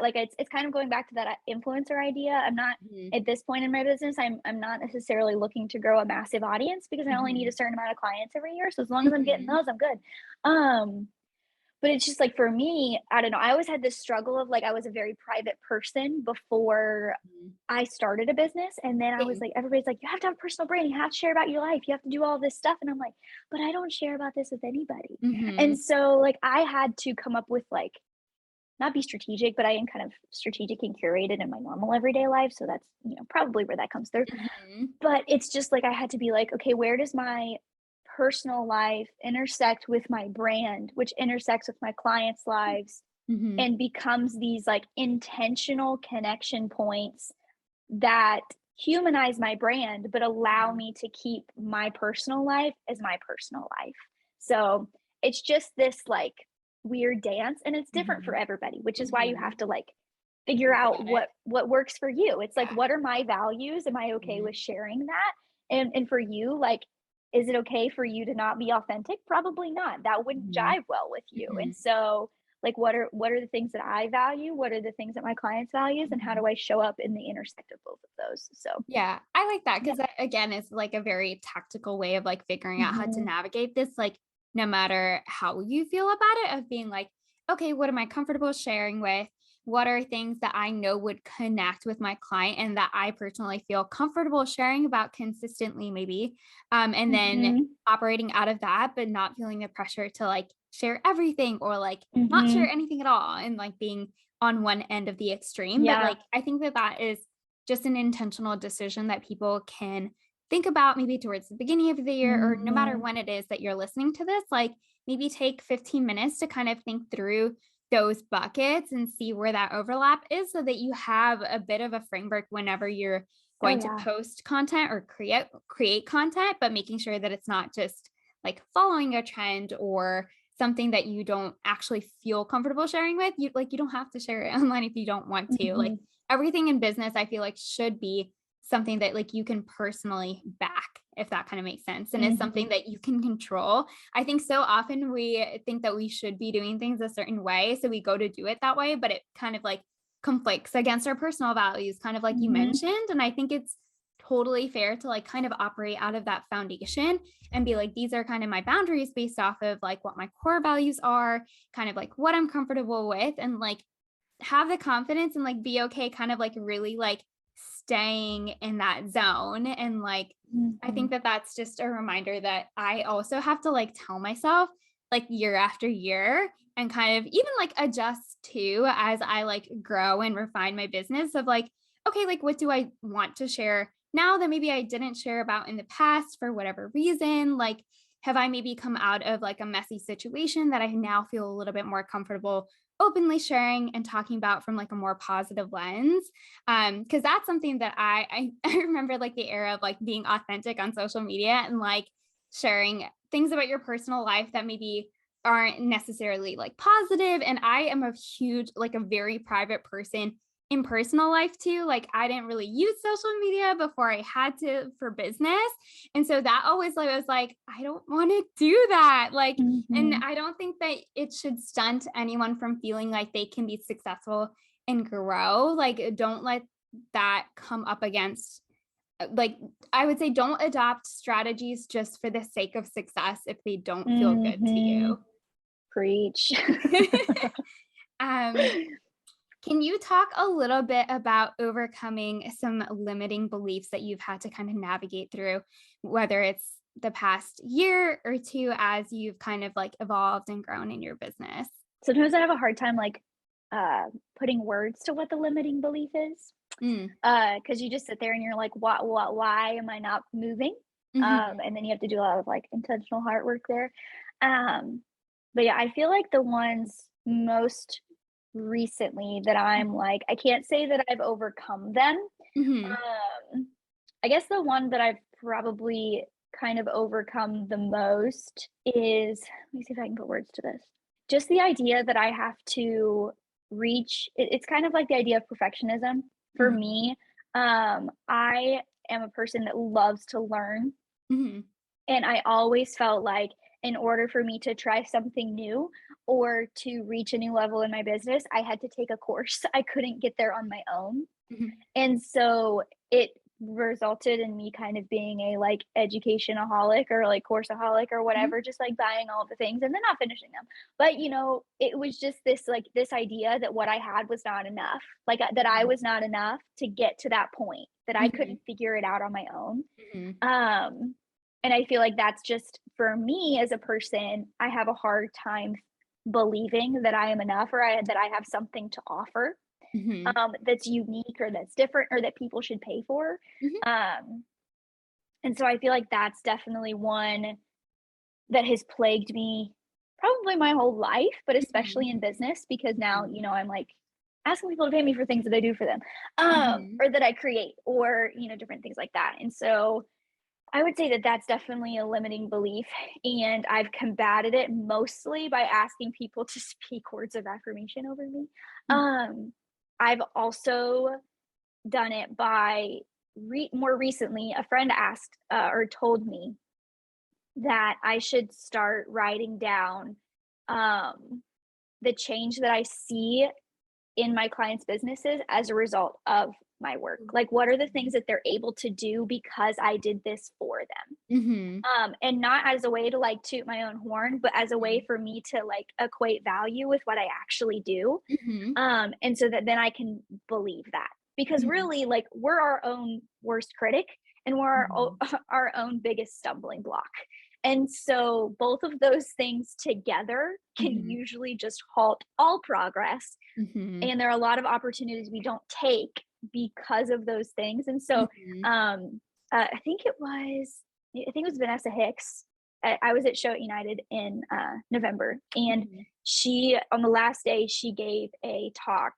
like it's kind of going back to that influencer idea. I'm not Mhm. at this point in my business, I'm not necessarily looking to grow a massive audience because I only need a Mhm. certain amount of clients every year. So as long as I'm getting Mhm. those, I'm good. Um But it's just like for me, I don't know, I always had this struggle of like I was a very private person before Mhm. I started a business, and then I was Same. like, everybody's like, "You have to have a personal brand, you have to share about your life, you have to do all this stuff," and I'm like, "But I don't share about this with anybody." And Mhm. so, like, I had to come up with, like, not be strategic, but I am kind of strategic and curated in my normal everyday life, so that's, probably where that comes through. Mhm. But it's just like I had to be like, "Okay, where does my personal life intersect with my brand, which intersects with my clients' lives Mhm. and becomes these, like, intentional connection points that humanize my brand, but allow Mhm. me to keep my personal life as my personal life." So, it's just this, like, weird dance, and it's different for Mhm. everybody, which is why you have Mhm. to, like, figure Think out about it. what works for you. It's like, Yeah. what are my values? Am I okay Mhm. with sharing that? And for you, like, is it okay for you to not be authentic? Probably not. That wouldn't Mhm. jive well with you. And Mhm. so, like, what are the things that I value? What are the things that my clients values? And how Mhm. do I show up in the intersect of both of those? So, Yeah, I like that yeah. because again, it's like a very tactical way of like figuring out how to Mhm. navigate this, like no matter how you feel about it, of being like, okay, what am I comfortable sharing with? What are things that I know would connect with my client and that I personally feel comfortable sharing about consistently, maybe. And then Mhm. operating out of that, but not feeling the pressure to like share everything or like not share Mhm. anything at all and like being on one end of the extreme. But Yeah. like, I think that that is just an intentional decision that people can think about maybe towards the beginning of the year or no matter Mhm. when it is that you're listening to this, like maybe take 15 minutes to kind of think through those buckets and see where that overlap is so that you have a bit of a framework whenever you're Oh, going to yeah. post content or create content, but making sure that it's not just like following a trend or something that you don't actually feel comfortable sharing with. You don't have to share it online if you don't want to. Like Mhm. everything in business, I feel like should be something that like you can personally back, if that kind of makes sense. And it's something Mhm. that you can control. I think so often we think that we should be doing things a certain way. So we go to do it that way, but it kind of like conflicts against our personal values, kind of like you Mhm. mentioned. And I think it's totally fair to like kind of operate out of that foundation and be like, these are kind of my boundaries based off of like what my core values are, kind of like what I'm comfortable with, and like have the confidence and like be okay kind of like really like staying in that zone. And like I think Mhm. that that's just a reminder that I also have to like tell myself like year after year and kind of even like adjust to as I like grow and refine my business of like, okay, like what do I want to share now that maybe I didn't share about in the past for whatever reason? Like have I maybe come out of like a messy situation that I now feel a little bit more comfortable openly sharing and talking about from like a more positive lens? Because that's something that I remember like the era of like being authentic on social media and like sharing things about your personal life that maybe aren't necessarily like positive. And I am a huge, like a very private person in personal life too. Like I didn't really use social media before I had to for business. And so that always like was like, I don't want to do that. Like, and Mhm. I don't think that it should stunt anyone from feeling like they can be successful and grow. Like, don't let that come up against, like, I would say don't adopt strategies just for the sake of success if they don't feel good to Mhm. you. Preach. um, can you talk a little bit about overcoming some limiting beliefs that you've had to kind of navigate through, whether it's the past year or two as you've kind of like evolved and grown in your business? Sometimes I have a hard time, like, putting words to what the limiting belief is. Mm. Because you just sit there and you're like, "What? Why am I not moving?" Mhm. And then you have to do a lot of, like, intentional heart work there. Um, but yeah, I feel like the ones most recently that I'm like, I can't say that I've overcome them. Mhm. Um, I guess the one that I've probably kind of overcome the most is, let me see if I can put words to this. Just the idea that I have to it's kind of like the idea of perfectionism for Mhm. me. I am a person that loves to learn, Mhm. and I always felt like in order for me to try something new or to reach a new level in my business, I had to take a course. I couldn't get there on my own. Mhm. And so it resulted in me kind of being a like educationaholic or like courseaholic or Mhm. whatever, just like buying all the things and then not finishing them. But you know, it was just this like this idea that what I had was not enough, like that I Yeah. was not enough to get to that point, that I Mhm. couldn't figure it out on my own. Mhm. Um, and I feel like that's just for me as a person, I have a hard time believing that I am enough or that I have something to offer, Mhm. that's unique or that's different or that people should pay for. Mhm. Um, and so I feel like that's definitely one that has plagued me probably my whole life, but especially Mhm. in business because now, Mhm. you know, I'm like asking people to pay me for things that I do for them, Mhm. or that I create, or, you know, different things like that. And so I would say that that's definitely a limiting belief. And I've combated it mostly by asking people to speak words of affirmation over me. Mhm. Um, I've also done it by more recently, a friend asked or told me that I should start writing down um, the change that I see in my clients' businesses as a result of my work. Like, what are the things that they're able to do because I did this for them? Mhm. And not as a way to like toot my own horn, but as a way Mhm. for me to like equate value with what I actually do. Mhm. And so that then I can believe that. Because Mhm. really, like, we're our own worst critic and we're Mhm. our own biggest stumbling block. And so both of those things together can Mhm. usually just halt all progress. Mhm. And there are a lot of opportunities we don't take because of those things. And so Mhm. um, I think it was Vanessa Hicks. I was at Show It United in November, and Mhm. she, on the last day, she gave a talk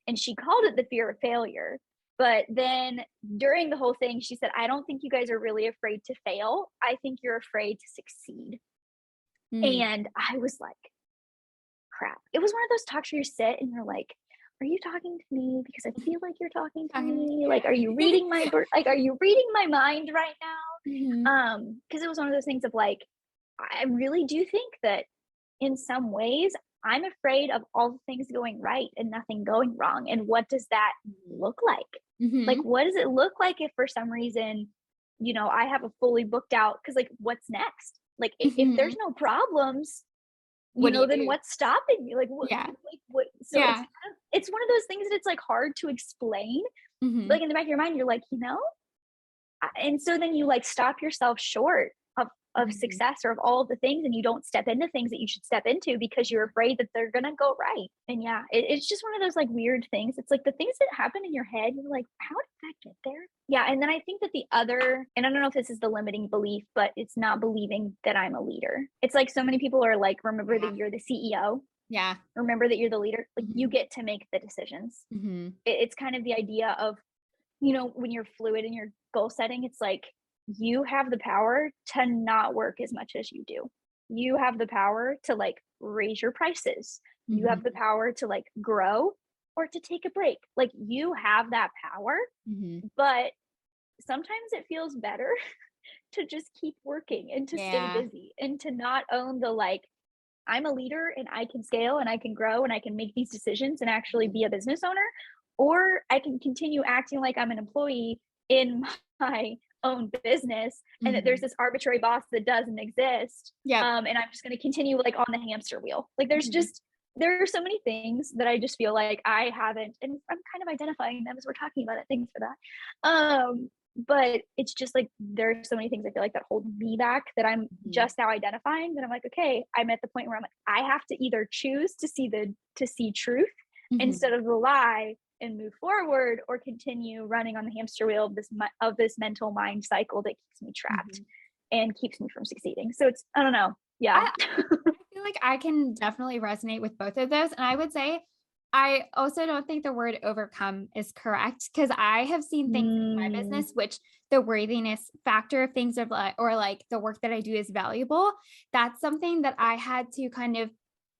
and she called it the fear of failure. But then during the whole thing, she said, I don't think you guys are really afraid to fail. I think you're afraid to succeed. Mm. And I was like, crap. It was one of those talks where you sit and you're like, are you talking to me because I feel like you're talking to Talking me? Like, are you yeah. reading like, are you reading my mind right now? Mhm. Because it was one of those things of like, I really do think that in some ways, I'm afraid of all the things going right and nothing going wrong. And what does that look like? Like, Mhm. what does it look like if for some reason, you know, I have a fully booked out? Because, like, what's next? Like, if there's Mhm. no problems, you What do know, you then do? what's stopping me? Yeah. What? So Yeah. it's one of those things that it's like hard to explain. Mhm. Like in the back of your mind, you're like, you know, and so then you like stop yourself short of Mhm. success or of all of the things, and you don't step into things that you should step into because you're afraid that they're gonna go right. And yeah, it's just one of those like weird things. It's like the things that happen in your head, you're like, how did that get there? Yeah, and then I think that the other, and I don't know if this is the limiting belief, but it's not believing that I'm a leader. It's like so many people are like, remember Yeah. that you're the CEO, Yeah. remember that you're the leader, like you Mhm. get to make the decisions. Mhm. It's kind of the idea of, you know, when you're fluid in your goal setting, it's like you have the power to not work as much as you do. You have the power to like raise your prices. You have the Mhm. power to like grow or to take a break. Like you have that power, Mhm. but sometimes it feels better to just keep working and to stay Yeah. busy and to not own the like, I'm a leader and I can scale and I can grow and I can make these decisions and actually Mhm. be a business owner, or I can continue acting like I'm an employee in my own business and that there's Mhm. this arbitrary boss that doesn't exist. Yep. And I'm just going to continue like on the hamster wheel. Like Mhm. there are so many things that I just feel like I haven't, and I'm kind of identifying them as we're talking about it. Thanks for that. But it's just like there are so many things I feel like that hold me back that I'm Mhm. just now identifying that I'm like, okay, I'm at the point where I'm like, I have to either choose to see truth Mhm. instead of the lie and move forward, or continue running on the hamster wheel of this mental mind cycle that keeps me trapped Mhm. and keeps me from succeeding. So it's, I don't know. Yeah. I feel like I can definitely resonate with both of those. And I would say I also don't think the word overcome is correct because I have seen things in my Mm, business, which the worthiness factor of things of like, or like the work that I do is valuable. That's something that I had to kind of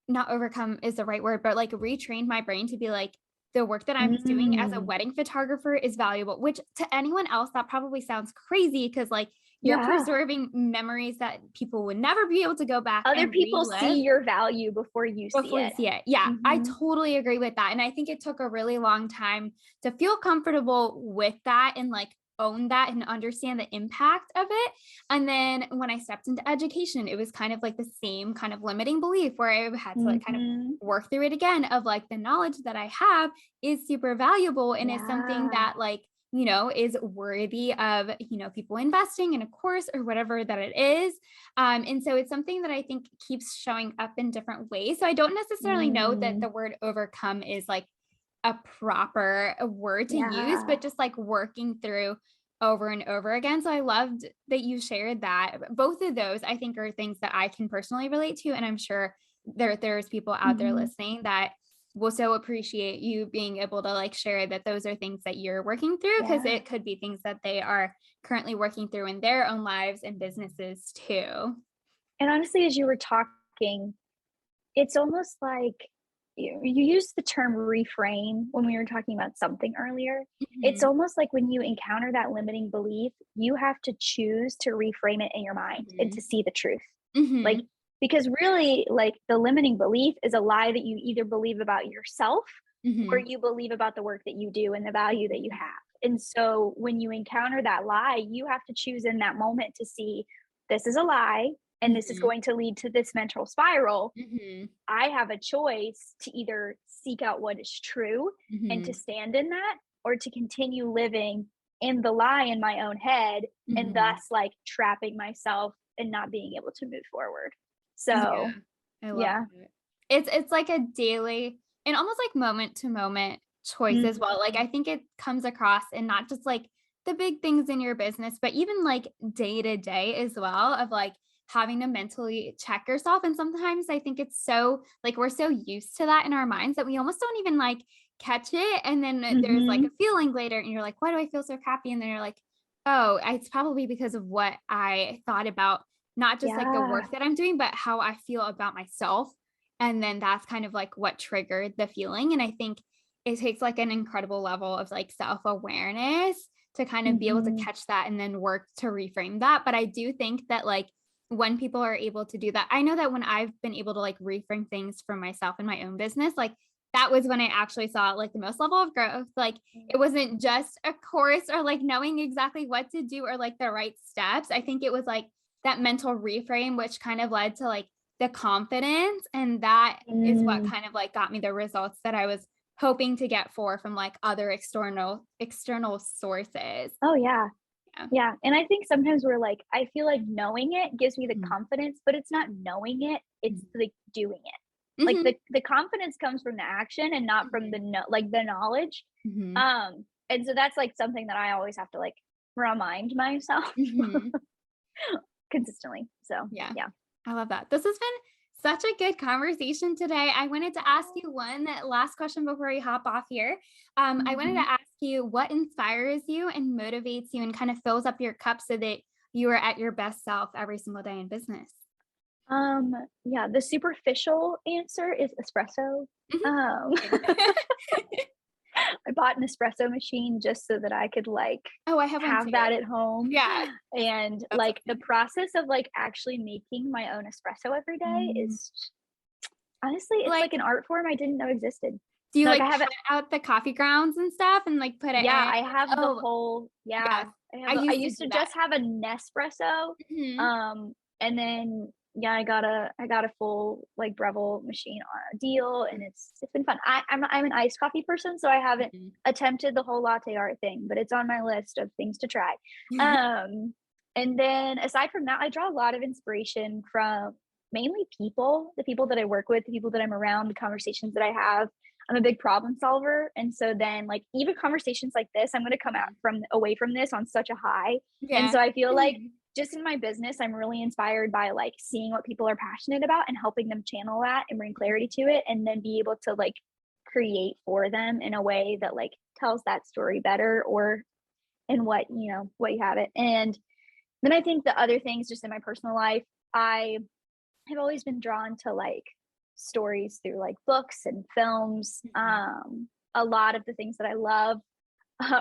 not overcome is the right word, but like retrain my brain to be like, the work that I'm doing as a mm, wedding photographer is valuable, which to anyone else, that probably sounds crazy because like you're yeah. preserving memories that people would never be able to go back Other and people see relive your value before you see before you it. see it. Yeah, I Hmm. totally agree with that. And I think it took a really long time to feel comfortable with that and like own that and understand the impact of it. And then when I stepped into education, it was kind of like the same kind of limiting belief where I had to like kind of Mm-hmm. work through it again of like the knowledge that I have is super valuable and is something Yeah. that like, is worthy of, people investing in a course or whatever that it is. And so it's something that I think keeps showing up in different ways. So I don't necessarily know that Mm. the word overcome is like a proper word to use, Yeah. but just like working through over and over again. So I loved that you shared that. Both of those I think are things that I can personally relate to. And I'm sure there's people out there Mm-hmm. listening that will so appreciate you being able to like share that those are things that you're working through, because Yeah. it could be things that they are currently working through in their own lives and businesses too. And honestly, as you were talking, it's almost like you used the term reframe when we were talking about something earlier. It's Mhm. almost like when you encounter that limiting belief, you have to choose to reframe it in your mind and to Mhm. see the truth. Like, Mhm. because really, like, the limiting belief is a lie that you either believe about yourself or Mhm. you believe about the work that you do and the value that you have. And so when you encounter that lie, you have to choose in that moment to see, this is a lie and this is Mhm. going to lead to this mental spiral. Mhm. I have a choice to either seek out what is true and to Mhm. stand in that, or to continue living in the lie in my own head and Mhm. thus like trapping myself and not being able to move forward. Yeah, So, I love yeah. it. It's like a daily and almost like moment to moment choice as well. Like Mhm. I think it comes across in not just like the big things in your business, but even like day to day as well of like having to mentally check yourself. And sometimes I think it's so like we're so used to that in our minds that we almost don't even like catch it. And then there's like a Mhm. feeling later and you're like, why do I feel so crappy? And then you're like, oh, it's probably because of what I thought about not just like the Yeah. work that I'm doing, but how I feel about myself. And then that's kind of like what triggered the feeling. And I think it takes like an incredible level of like self-awareness to kind of be able to Mhm. catch that and then work to reframe that. But I do think that like when people are able to do that, I know that when I've been able to like reframe things for myself in my own business, like that was when I actually saw like the most level of growth. Like it wasn't just a course or like knowing exactly what to do or like the right steps. I think it was like that mental reframe, which kind of led to like the confidence. And that is what Mm. kind of like got me the results that I was hoping to get from like other external sources. Oh, yeah. Yeah. Yeah, and I think sometimes we're like, I feel like knowing it gives me the Mhm. confidence, but it's not knowing it, it's Mhm. like doing it. Like Mhm. the confidence comes from the action and not from the Mhm. like the knowledge. Mhm. And so that's like something that I always have to like remind myself Mhm. consistently. So, Yeah. yeah. I love that. This has been such a good conversation today. I wanted to ask you one last question before we hop off here. I wanted Mhm. to ask you what inspires you and motivates you and kind of fills up your cup so that you are at your best self every single day in business. Um, yeah, the superficial answer is espresso. Um, Mhm. I bought an espresso machine just so that I could like Oh, I have one have too. that at home. Yeah, And that's like the amazing. process of like actually making my own espresso every day Mm. is honestly, it's like Like, an art form I didn't know existed. do you Like I like have it. cut out the coffee grounds and stuff and like put it Yeah, in? I have the Oh, whole, yes. yeah. I I used to used do to that. just have a Nespresso. Mhm. And then yeah, I got a full like Breville machine on a deal and it's been fun. I'm an iced coffee person, so I haven't Mhm. attempted the whole latte art thing, but it's on my list of things to try. Um and then aside from that, I draw a lot of inspiration from mainly people, the people that I work with, the people that I'm around, the conversations that I have. I'm a big problem solver. And so then like even conversations like this, I'm gonna come out Mhm. from away from this on such a high. And Yeah. so I feel like Mhm. just in my business, I'm really inspired by like seeing what people are passionate about and helping them channel that and bring clarity to it and then be able to like create for them in a way that like tells that story better or in what you have it. And then I think the other things just in my personal life, I have always been drawn to like stories through like books and films. Mhm. A lot of the things that I love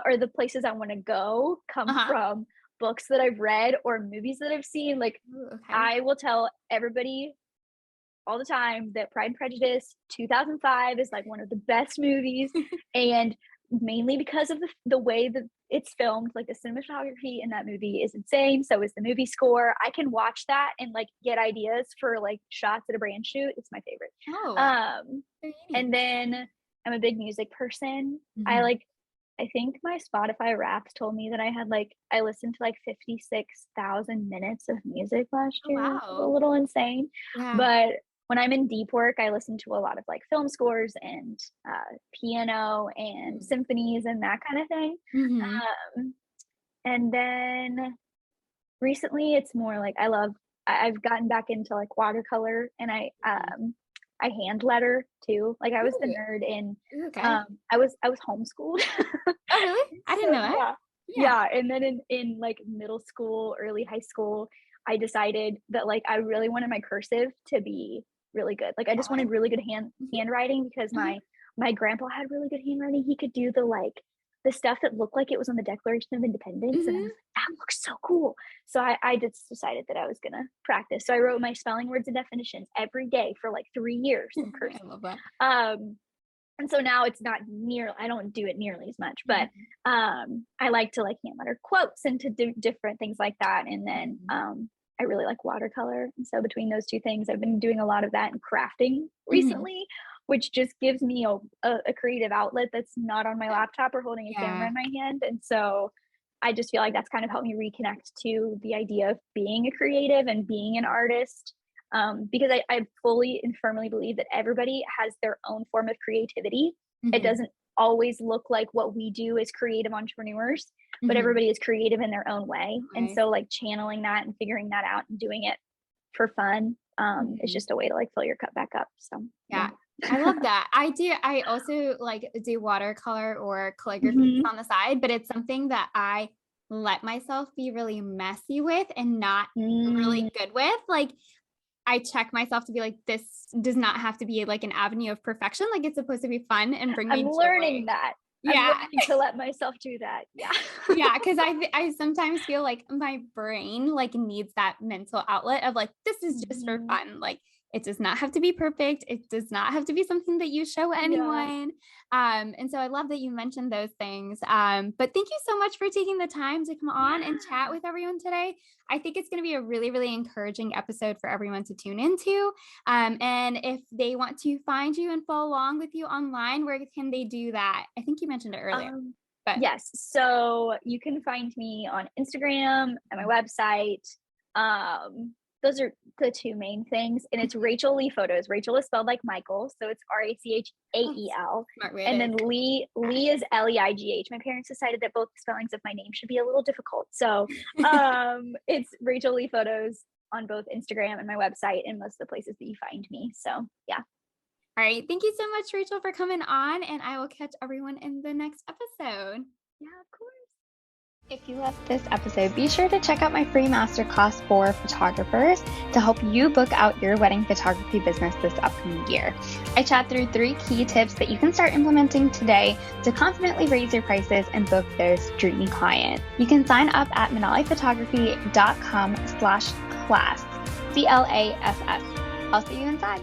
or the places I want to go come Uh-huh. from books that I've read or movies that I've seen. Like Ooh, okay. I will tell everybody all the time that Pride and Prejudice 2005 is like one of the best movies. And mainly because of the way that it's filmed. Like the cinematography in that movie is insane. So is the movie score. I can watch that and like get ideas for like shots at a brand shoot. It's my favorite. Oh, And then I'm a big music person. mm-hmm. I think my Spotify Wrapped told me that I listened to like 56,000 minutes of music last Oh, year. It was a wow. little insane. Yeah. But when I'm in deep work, I listen to a lot of like film scores and piano and symphonies and that kind of thing. Mm-hmm. And then recently it's more like I've gotten back into like watercolor, and I hand letter too. Like I was the Ooh, nerd in okay. I was homeschooled. Oh, really? I didn't So know that. yeah. Yeah. Yeah, and then in like middle school, early high school, I decided that like I really wanted my cursive to be really good. Like I just wanted really good handwriting because Uh-huh. my grandpa had really good handwriting. He could do the stuff that looked like it was on the Declaration of Independence, and I was Mhm. like, that looks so cool. So I just decided that I was gonna practice. So I wrote my spelling, words, and definitions every day for like 3 years in I cursive. love that. Um, and so now it's not near, I don't do it nearly as much, but Mhm. I like to like hand letter quotes and to do different things like that. And then Mhm. I really like watercolor. And so between those two things, I've been doing a lot of that and crafting Mhm. recently, which just gives me a creative outlet that's not on my laptop or holding a camera Yeah. in my hand. And so I just feel like that's kind of helped me reconnect to the idea of being a creative and being an artist, because I fully and firmly believe that everybody has their own form of creativity. It Mhm. doesn't always look like what we do as creative entrepreneurs, but Mhm. everybody is creative in their own way. And Right. so, like, channeling that and figuring that out and doing it for fun, is Mhm. just a way to like fill your cup back up. So, Yeah. yeah. I love that. I also, like, do watercolor or calligraphy Hmm. on the side, but it's something that I let myself be really messy with and not really Mm, good with. Like, I check myself to be like, "This does not have to be, like, an avenue of perfection, like, it's supposed to be fun and bring I'm me learning joy." that. I'm Yeah. learning to let myself do that. Yeah. Yeah, because I sometimes feel like my brain, like, needs that mental outlet of, like, "This is just for Hmm. fun." Like, it does not have to be perfect. It does not have to be something that you show Yeah. anyone. And so I love that you mentioned those things. But thank you so much for taking the time to come on and chat Yeah. with everyone today. I think it's gonna be a really, really encouraging episode for everyone to tune into. And if they want to find you and follow along with you online, where can they do that? I think you mentioned it earlier, Um, but yes. So you can find me on Instagram and my website. Those are the two main things. And it's Rachel Lee Photos. Rachel is spelled like Michael, so it's oh, Rachael. smart way And to then Lee is Leigh. My parents decided that both spellings of my name should be a little difficult. So it's Rachel Lee Photos on both Instagram and my website and most of the places that you find me. So yeah. All right. Thank you so much, Rachel, for coming on, and I will catch everyone in the next episode. Yeah, of course. If you loved this episode, be sure to check out my free masterclass for photographers to help you book out your wedding photography business this upcoming year. I chat through 3 key tips that you can start implementing today to confidently raise your prices and book those dreamy clients. You can sign up at manaliphotography.com/class, CLASS. I'll see you inside.